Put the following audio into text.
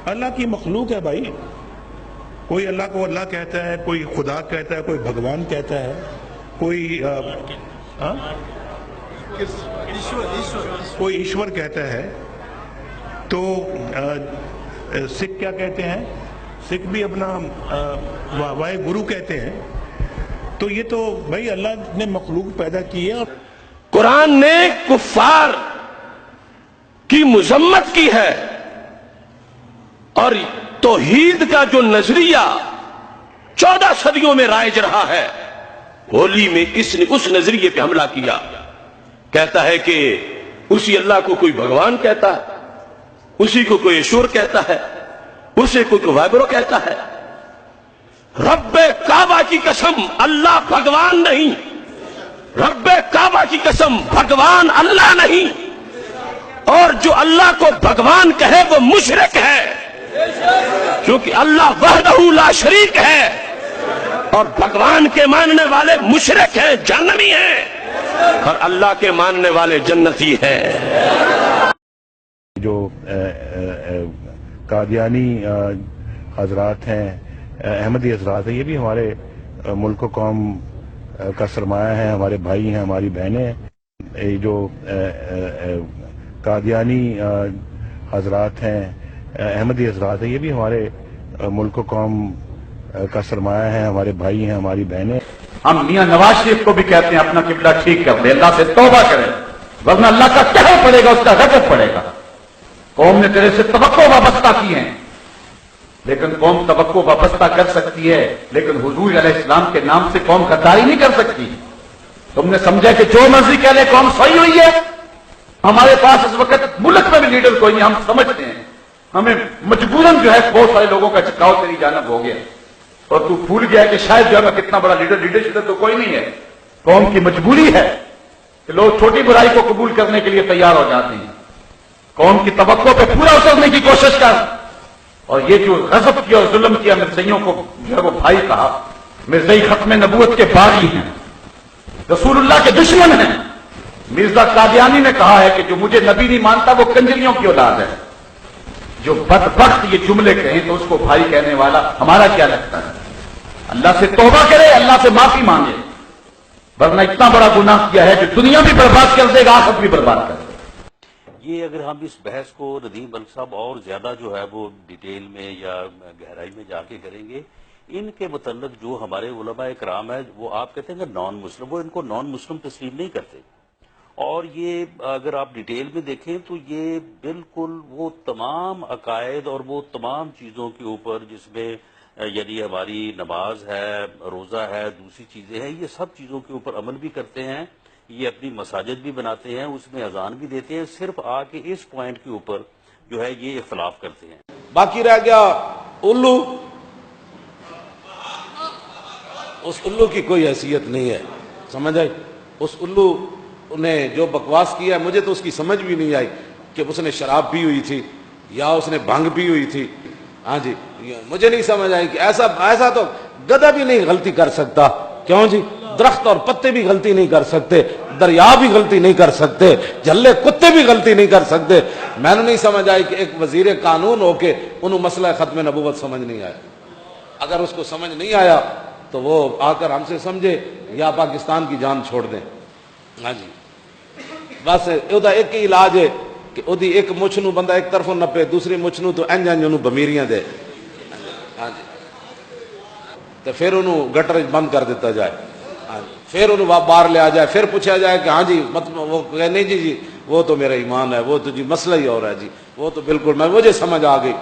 अल्लाह की मखलूक है भाई। कोई अल्लाह को अल्लाह कहता है, कोई खुदा कहता है, कोई भगवान कहता है, कोई कोई ईश्वर कहता है। तो सिख क्या कहते हैं? सिख भी अपना वाहे गुरु कहते हैं। तो ये तो भाई अल्लाह ने मखलूक पैदा की है। कुरान ने कुफ्फार की मुजम्मत की है और तौहीद का जो नजरिया 14 सदियों में राइज रहा है, होली में इसने उस नजरिए पे हमला किया। कहता है कि उसी अल्लाह को कोई भगवान कहता है, उसी को कोई ईश्वर कहता है, उसे कोई वाइब्रो कहता है। रब्बे काबा की कसम, अल्लाह भगवान नहीं। रब्बे काबा की कसम, भगवान अल्लाह नहीं। और जो अल्लाह को भगवान कहे वो मुशरिक है, क्योंकि अल्लाह वहदहू ला शरीक है और भगवान के मानने वाले मुशरिक हैं, जहन्नमी हैं, और अल्लाह के मानने वाले जन्नती हैं। जो कादियानी हजरात हैं, अहमदी हजरात हैं, ये भी हमारे मुल्क कौम का सरमाया है, हमारे भाई हैं, हमारी बहनें हैं। ये जो कादियानी हजरात हैं, अहमदी हजरात हैं, ये भी हमारे मुल्क कौम का सरमाया है, हमारे भाई हैं, हमारी बहनें। हम मियां नवाज शरीफ को भी कहते हैं अपना किबला ठीक कर ले, अल्लाह से तौबा करें, वरना अल्लाह का कहर पड़ेगा, उसका गजब पड़ेगा। कौम ने तेरे से तवक्को वाबस्ता की है, लेकिन कौम तवक्को वाबस्ता कर सकती है, लेकिन हुजूर अलैहिस्सलाम के नाम से कौम गद्दारी नहीं कर सकती। तुमने समझा कि जो मर्जी कह ले कौम सही हुई है। हमारे पास इस वक्त मुल्क में भी लीडर कोई नहीं, हम समझते हैं हमें मजबूरन जो है बहुत सारे लोगों का चिकाव तेरी जानब हो गया और तू भूल गया कि शायद जो है कितना बड़ा लीडरशिप तो कोई नहीं है। कौम की मजबूरी है कि लोग छोटी बुराई को कबूल करने के लिए तैयार हो जाते हैं। कौम की तवक्को पे पूरा उतरने की कोशिश कर। और ये जो गजब किया और जुल्म किया, मिर्जइयों को जो है वो भाई कहा, मिर्जई खत्म नबूवत के बागी हैं, रसूलुल्लाह के दुश्मन हैं। मिर्जा कादियानी ने कहा है कि जो मुझे नबी नहीं मानता वो कंजरियों की औलाद है। जो बदबख्त ये जुमले कहें तो उसको भाई कहने वाला हमारा क्या लगता है? अल्लाह से तौबा करे, अल्लाह से माफी मांगे, वरना इतना बड़ा गुनाह किया है जो दुनिया भी बर्बाद कर देगा, आखिरत भी बर्बाद कर देगा। ये अगर हम इस बहस को नदीम मलिक साहब और ज्यादा जो है वो डिटेल में या गहराई में जाके करेंगे, इनके मुतल्लिक जो हमारे उलमा इकराम है वो आप कहते हैं नॉन मुस्लिम, वो इनको नॉन मुस्लिम तस्लीम नहीं करते। और ये अगर आप डिटेल में देखें तो ये बिल्कुल वो तमाम अकायद और वो तमाम चीज़ों के ऊपर जिसमें यदि हमारी नमाज है, रोज़ा है, दूसरी चीज़ें हैं, ये सब चीज़ों के ऊपर अमल भी करते हैं। ये अपनी मसाजिद भी बनाते हैं, उसमें अजान भी देते हैं। सिर्फ आके इस पॉइंट के ऊपर जो है ये इख्तिलाफ करते हैं। बाकी रह गया उल्लू, उस उल्लू की कोई हैसियत नहीं है, समझ आई? उस उल्लू ने जो बकवास किया, मुझे तो उसकी समझ भी नहीं आई कि उसने शराब पी हुई थी या उसने भंग पी हुई थी। हाँ जी, मुझे नहीं समझ आई कि ऐसा तो गधा भी नहीं गलती कर सकता। क्यों जी? दरख्त और पत्ते भी गलती नहीं कर सकते, दरिया भी गलती नहीं कर सकते, जल्ले कुत्ते भी गलती नहीं कर सकते। मैंने नहीं समझ आई कि एक वजीर कानून होके उन्हें मसला खत्म नबूवत समझ नहीं आया। अगर उसको समझ नहीं आया तो वो आकर हमसे समझे या पाकिस्तान की जान छोड़ दें। हाँ जी, बस ਉਹਦਾ एक ही इलाज है कि ਉਹਦੀ एक मुछ ਨੂੰ ਬੰਦਾ एक तरफों नपे, दूसरी मुछ ਨੂੰ तो ਇੰਜ ਉਹਨੂੰ ਬਮੀਰੀਆਂ ਦੇ। हाँ जी, तो फिर ਉਹਨੂੰ गटर बंद कर दिता जाए। हाँ जी, फिर ਉਹਨੂੰ बाहर लिया जाए, फिर पूछा जाए कि हाँ जी मतलब वो कहे नहीं जी वो तो मेरा ईमान है, वो तो जी मसला ही और है जी, वो तो बिल्कुल मुझे समझ आ गई।